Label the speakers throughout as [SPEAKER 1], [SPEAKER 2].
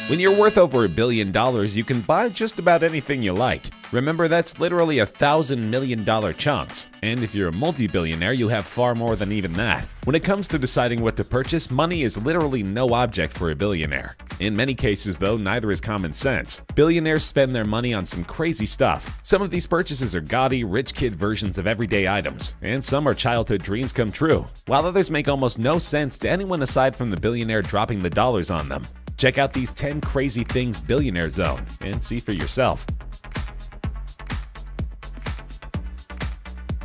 [SPEAKER 1] When you're worth over $1 billion, you can buy just about anything you like. Remember, that's literally $1,000 million chunks. And if you're a multi-billionaire, you have far more than even that. When it comes to deciding what to purchase, money is literally no object for a billionaire. In many cases, though, neither is common sense. Billionaires spend their money on some crazy stuff. Some of these purchases are gaudy, rich kid versions of everyday items, and some are childhood dreams come true, while others make almost no sense to anyone aside from the billionaire dropping the dollars on them. Check out these 10 crazy things billionaires own and see for yourself.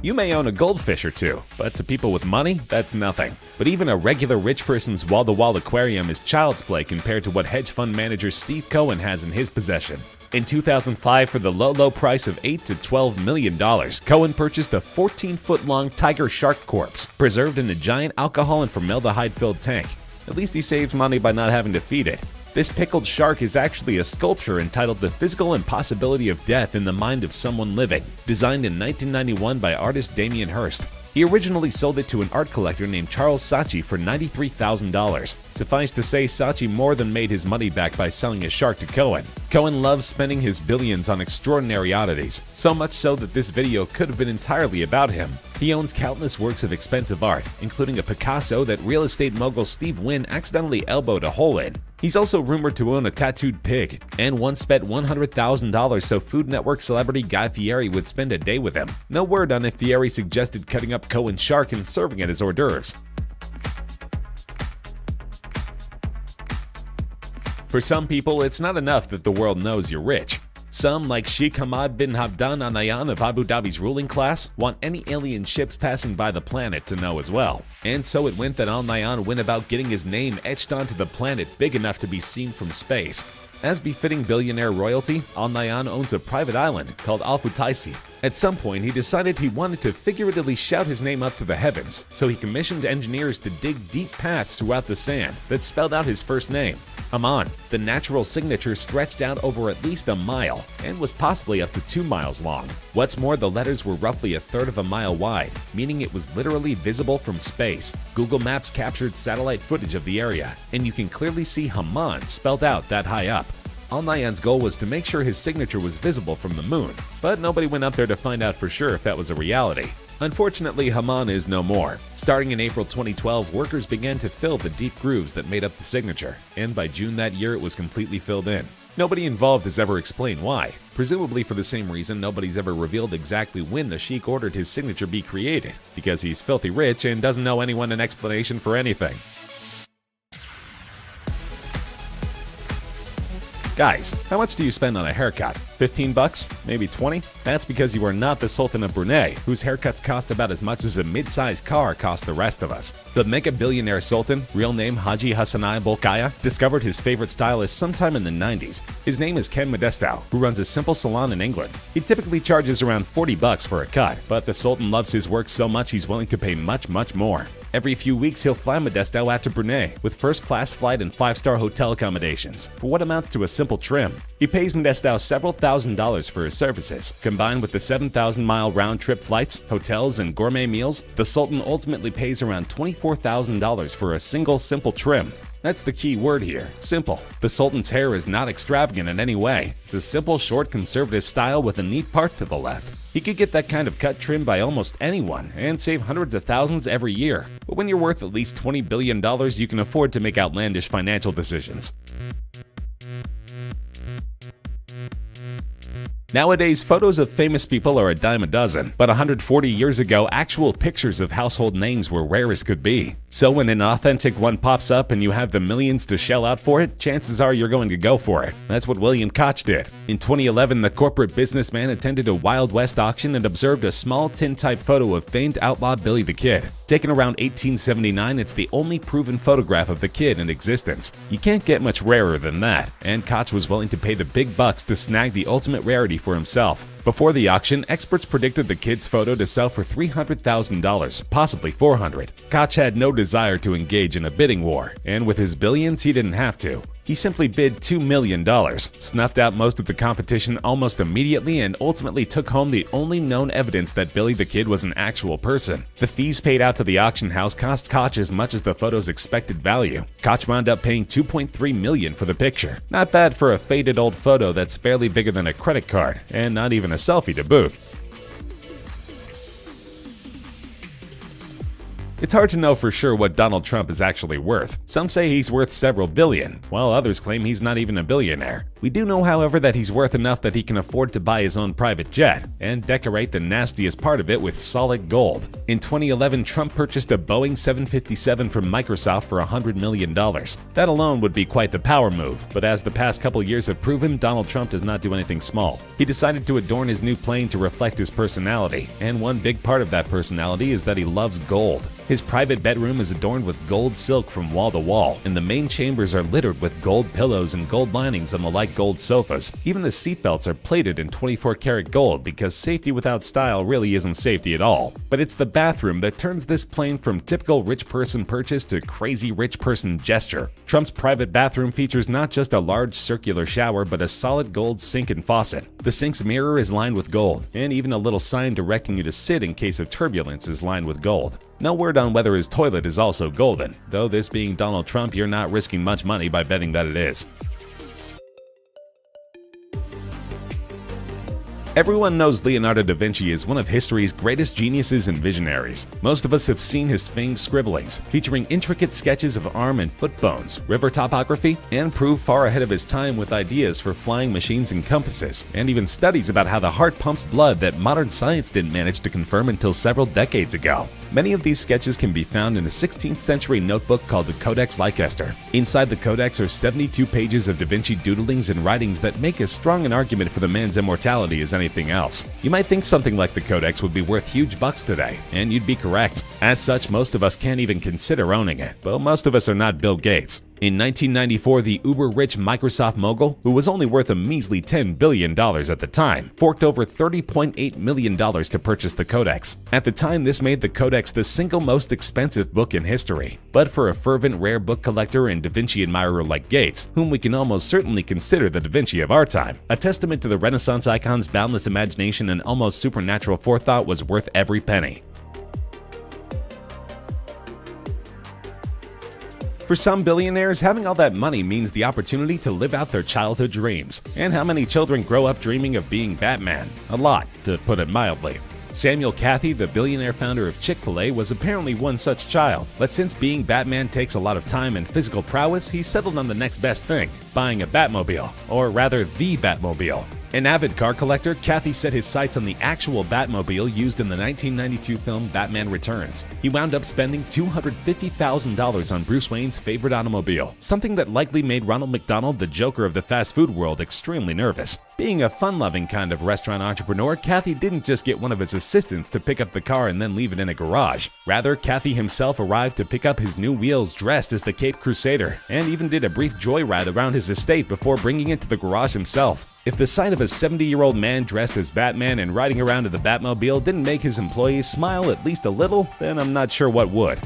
[SPEAKER 1] You may own a goldfish or two, but to people with money, that's nothing. But even a regular rich person's wall-to-wall aquarium is child's play compared to what hedge fund manager Steve Cohen has in his possession. In 2005, for the low price of $8 to $12 million, Cohen purchased a 14-foot-long tiger shark corpse, preserved in a giant alcohol and formaldehyde-filled tank. At least he saves money by not having to feed it. This pickled shark is actually a sculpture entitled The Physical Impossibility of Death in the Mind of Someone Living, designed in 1991 by artist Damien Hirst. He originally sold it to an art collector named Charles Saatchi for $93,000. Suffice to say, Saatchi more than made his money back by selling his shark to Cohen. Cohen loves spending his billions on extraordinary oddities, so much so that this video could have been entirely about him. He owns countless works of expensive art, including a Picasso that real estate mogul Steve Wynn accidentally elbowed a hole in. He's also rumored to own a tattooed pig, and once spent $100,000 so Food Network celebrity Guy Fieri would spend a day with him. No word on if Fieri suggested cutting up Cohen's shark and serving it as hors d'oeuvres. For some people, it's not enough that the world knows you're rich. Some, like Sheikh Hamad bin Hamdan Al Nahyan of Abu Dhabi's ruling class, want any alien ships passing by the planet to know as well. And so it went that Al Nahyan went about getting his name etched onto the planet big enough to be seen from space. As befitting billionaire royalty, Al Nahyan owns a private island called Al Futaisi. At some point, he decided he wanted to figuratively shout his name up to the heavens, so he commissioned engineers to dig deep paths throughout the sand that spelled out his first name, Aman. The natural signature stretched out over at least a mile and was possibly up to 2 miles long. What's more, the letters were roughly 1/3 of a mile wide, meaning it was literally visible from space. Google Maps captured satellite footage of the area, and you can clearly see Haman spelled out that high up. Al Nahyan's goal was to make sure his signature was visible from the moon, but nobody went up there to find out for sure if that was a reality. Unfortunately, Haman is no more. Starting in April 2012, workers began to fill the deep grooves that made up the signature, and by June that year it was completely filled in. Nobody involved has ever explained why. Presumably for the same reason nobody's ever revealed exactly when the sheik ordered his signature be created, because he's filthy rich and doesn't owe anyone an explanation for anything. Guys, how much do you spend on a haircut? 15 bucks? Maybe 20? That's because you are not the Sultan of Brunei, whose haircuts cost about as much as a mid-sized car cost the rest of us. The mega-billionaire Sultan, real name Haji Hassanai Bolkiah, discovered his favorite stylist sometime in the 90s. His name is Ken Modestow, who runs a simple salon in England. He typically charges around 40 bucks for a cut, but the Sultan loves his work so much he's willing to pay much more. Every few weeks, he'll fly Modestow out to Brunei with first-class flight and 5-star hotel accommodations for what amounts to a simple trim. He pays Modestow several $1,000s for his services. Combined with the 7,000-mile round-trip flights, hotels, and gourmet meals, the Sultan ultimately pays around $24,000 for a single simple trim. That's the key word here, simple. The Sultan's hair is not extravagant in any way. It's a simple, short, conservative style with a neat part to the left. He could get that kind of cut trimmed by almost anyone and save hundreds of thousands every year. But when you're worth at least $20 billion, you can afford to make outlandish financial decisions. Nowadays, photos of famous people are a dime a dozen, but 140 years ago, actual pictures of household names were rare as could be. So when an authentic one pops up and you have the millions to shell out for it, chances are you're going to go for it. That's what William Koch did. In 2011, the corporate businessman attended a Wild West auction and observed a small tintype photo of famed outlaw Billy the Kid. Taken around 1879, it's the only proven photograph of the Kid in existence. You can't get much rarer than that, and Koch was willing to pay the big bucks to snag the ultimate rarity for himself. Before the auction, experts predicted the Kid's photo to sell for $300,000, possibly $400,000. Koch had no desire to engage in a bidding war, and with his billions, he didn't have to. He simply bid $2 million, snuffed out most of the competition almost immediately, and ultimately took home the only known evidence that Billy the Kid was an actual person. The fees paid out to the auction house cost Koch as much as the photo's expected value. Koch wound up paying $2.3 million for the picture. Not bad for a faded old photo that's barely bigger than a credit card, and not even a selfie to boot. It's hard to know for sure what Donald Trump is actually worth. Some say he's worth several billion, while others claim he's not even a billionaire. We do know, however, that he's worth enough that he can afford to buy his own private jet and decorate the nastiest part of it with solid gold. In 2011, Trump purchased a Boeing 757 from Microsoft for $100 million. That alone would be quite the power move, but as the past couple years have proven, Donald Trump does not do anything small. He decided to adorn his new plane to reflect his personality, and one big part of that personality is that he loves gold. His private bedroom is adorned with gold silk from wall to wall, and the main chambers are littered with gold pillows and gold linings on the light gold sofas. Even the seatbelts are plated in 24-karat gold because safety without style really isn't safety at all. But it's the bathroom that turns this plane from typical rich person purchase to crazy rich person gesture. Trump's private bathroom features not just a large circular shower but a solid gold sink and faucet. The sink's mirror is lined with gold, and even a little sign directing you to sit in case of turbulence is lined with gold. No word on whether his toilet is also golden, though this being Donald Trump, you're not risking much money by betting that it is. Everyone knows Leonardo da Vinci is one of history's greatest geniuses and visionaries. Most of us have seen his famed scribblings, featuring intricate sketches of arm and foot bones, river topography, and proved far ahead of his time with ideas for flying machines and compasses, and even studies about how the heart pumps blood that modern science didn't manage to confirm until several decades ago. Many of these sketches can be found in a 16th century notebook called the Codex Leicester. Inside the codex are 72 pages of Da Vinci doodlings and writings that make as strong an argument for the man's immortality as anything else. You might think something like the Codex would be worth huge bucks today, and you'd be correct. As such, most of us can't even consider owning it, but most of us are not Bill Gates. In 1994, the uber-rich Microsoft mogul, who was only worth a measly $10 billion at the time, forked over $30.8 million to purchase the Codex. At the time, this made the Codex the single most expensive book in history. But for a fervent rare book collector and Da Vinci admirer like Gates, whom we can almost certainly consider the Da Vinci of our time, a testament to the Renaissance icon's boundless imagination and almost supernatural forethought was worth every penny. For some billionaires, having all that money means the opportunity to live out their childhood dreams. And how many children grow up dreaming of being Batman? A lot, to put it mildly. Samuel Cathy, the billionaire founder of Chick-fil-A, was apparently one such child. But since being Batman takes a lot of time and physical prowess, he settled on the next best thing, buying a Batmobile, or rather the Batmobile. An avid car collector, Cathy set his sights on the actual Batmobile used in the 1992 film Batman Returns. He wound up spending $250,000 on Bruce Wayne's favorite automobile, something that likely made Ronald McDonald, the Joker of the fast food world, extremely nervous. Being a fun-loving kind of restaurant entrepreneur, Cathy didn't just get one of his assistants to pick up the car and then leave it in a garage. Rather, Cathy himself arrived to pick up his new wheels dressed as the Caped Crusader, and even did a brief joyride around his estate before bringing it to the garage himself. If the sight of a 70-year-old man dressed as Batman and riding around in the Batmobile didn't make his employees smile at least a little, then I'm not sure what would.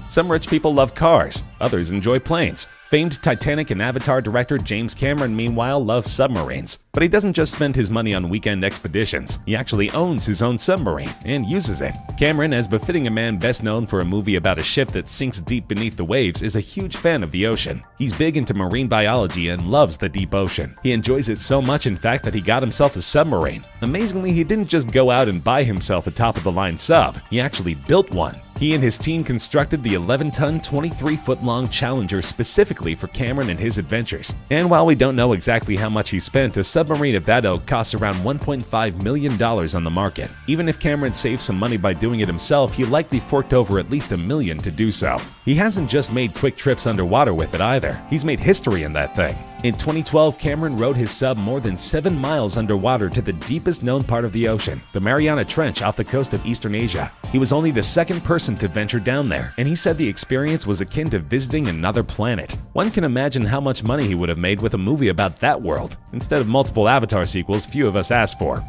[SPEAKER 1] Some rich people love cars, others enjoy planes. Famed Titanic and Avatar director James Cameron, meanwhile, loves submarines. But he doesn't just spend his money on weekend expeditions. He actually owns his own submarine and uses it. Cameron, as befitting a man best known for a movie about a ship that sinks deep beneath the waves, is a huge fan of the ocean. He's big into marine biology and loves the deep ocean. He enjoys it so much, in fact, that he got himself a submarine. Amazingly, he didn't just go out and buy himself a top-of-the-line sub. He actually built one. He and his team constructed the 11-ton, 23-foot-long Challenger specifically for Cameron and his adventures. And while we don't know exactly how much he spent, a submarine of that ilk costs around $1.5 million on the market. Even if Cameron saved some money by doing it himself, he likely forked over at least $1 million to do so. He hasn't just made quick trips underwater with it either. He's made history in that thing. In 2012, Cameron rode his sub more than 7 miles underwater to the deepest known part of the ocean, the Mariana Trench off the coast of Eastern Asia. He was only the second person to venture down there, and he said the experience was akin to visiting another planet. One can imagine how much money he would have made with a movie about that world, instead of multiple Avatar sequels few of us asked for.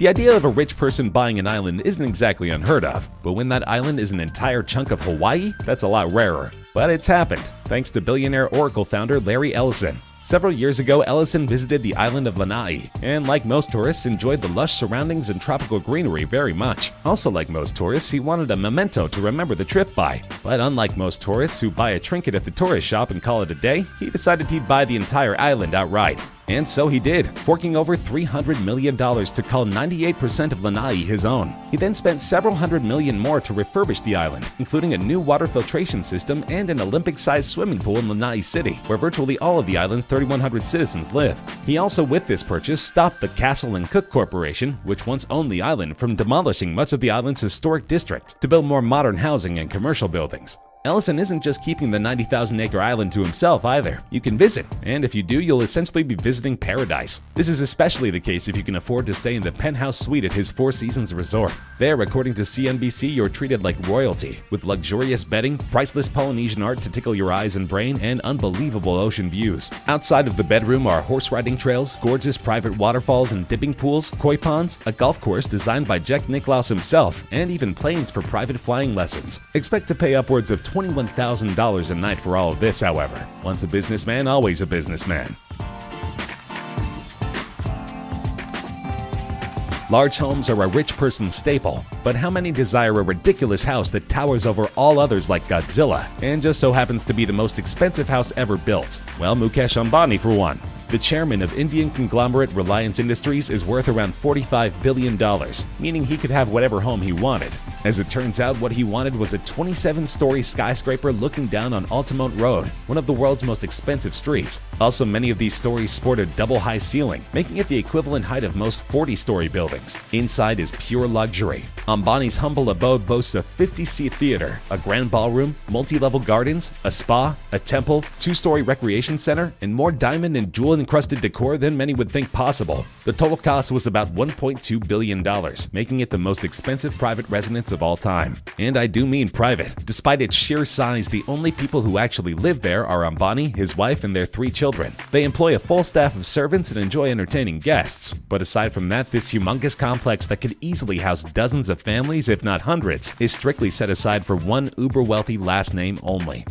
[SPEAKER 1] The idea of a rich person buying an island isn't exactly unheard of, but when that island is an entire chunk of Hawaii, that's a lot rarer. But it's happened, thanks to billionaire Oracle founder Larry Ellison. Several years ago, Ellison visited the island of Lanai, and like most tourists, enjoyed the lush surroundings and tropical greenery very much. Also like most tourists, he wanted a memento to remember the trip by. But unlike most tourists who buy a trinket at the tourist shop and call it a day, he decided he'd buy the entire island outright. And so he did, forking over $300 million to call 98% of Lanai his own. He then spent several $100 million more to refurbish the island, including a new water filtration system and an Olympic-sized swimming pool in Lanai City, where virtually all of the island's 3,100 citizens live. He also, with this purchase, stopped the Castle and Cook Corporation, which once owned the island, from demolishing much of the island's historic district to build more modern housing and commercial buildings. Ellison isn't just keeping the 90,000-acre island to himself either. You can visit, and if you do, you'll essentially be visiting paradise. This is especially the case if you can afford to stay in the penthouse suite at his Four Seasons resort. There, according to CNBC, you're treated like royalty, with luxurious bedding, priceless Polynesian art to tickle your eyes and brain, and unbelievable ocean views. Outside of the bedroom are horse riding trails, gorgeous private waterfalls and dipping pools, koi ponds, a golf course designed by Jack Nicklaus himself, and even planes for private flying lessons. Expect to pay upwards of $21,000 a night for all of this, however. Once a businessman, always a businessman. Large homes are a rich person's staple, but how many desire a ridiculous house that towers over all others like Godzilla, and just so happens to be the most expensive house ever built? Well, Mukesh Ambani for one. The chairman of Indian conglomerate Reliance Industries is worth around $45 billion, meaning he could have whatever home he wanted. As it turns out, what he wanted was a 27-story skyscraper looking down on Altamont Road, one of the world's most expensive streets. Also, many of these stories sport a double-high ceiling, making it the equivalent height of most 40-story buildings. Inside is pure luxury. Ambani's humble abode boasts a 50-seat theater, a grand ballroom, multi-level gardens, a spa, a temple, 2-story recreation center, and more diamond and jewel-encrusted decor than many would think possible. The total cost was about $1.2 billion, making it the most expensive private residence of all time. And I do mean private. Despite its sheer size, the only people who actually live there are Ambani, his wife, and their 3 children. They employ a full staff of servants and enjoy entertaining guests. But aside from that, this humongous complex that could easily house dozens of families, if not hundreds, is strictly set aside for one uber-wealthy last name only.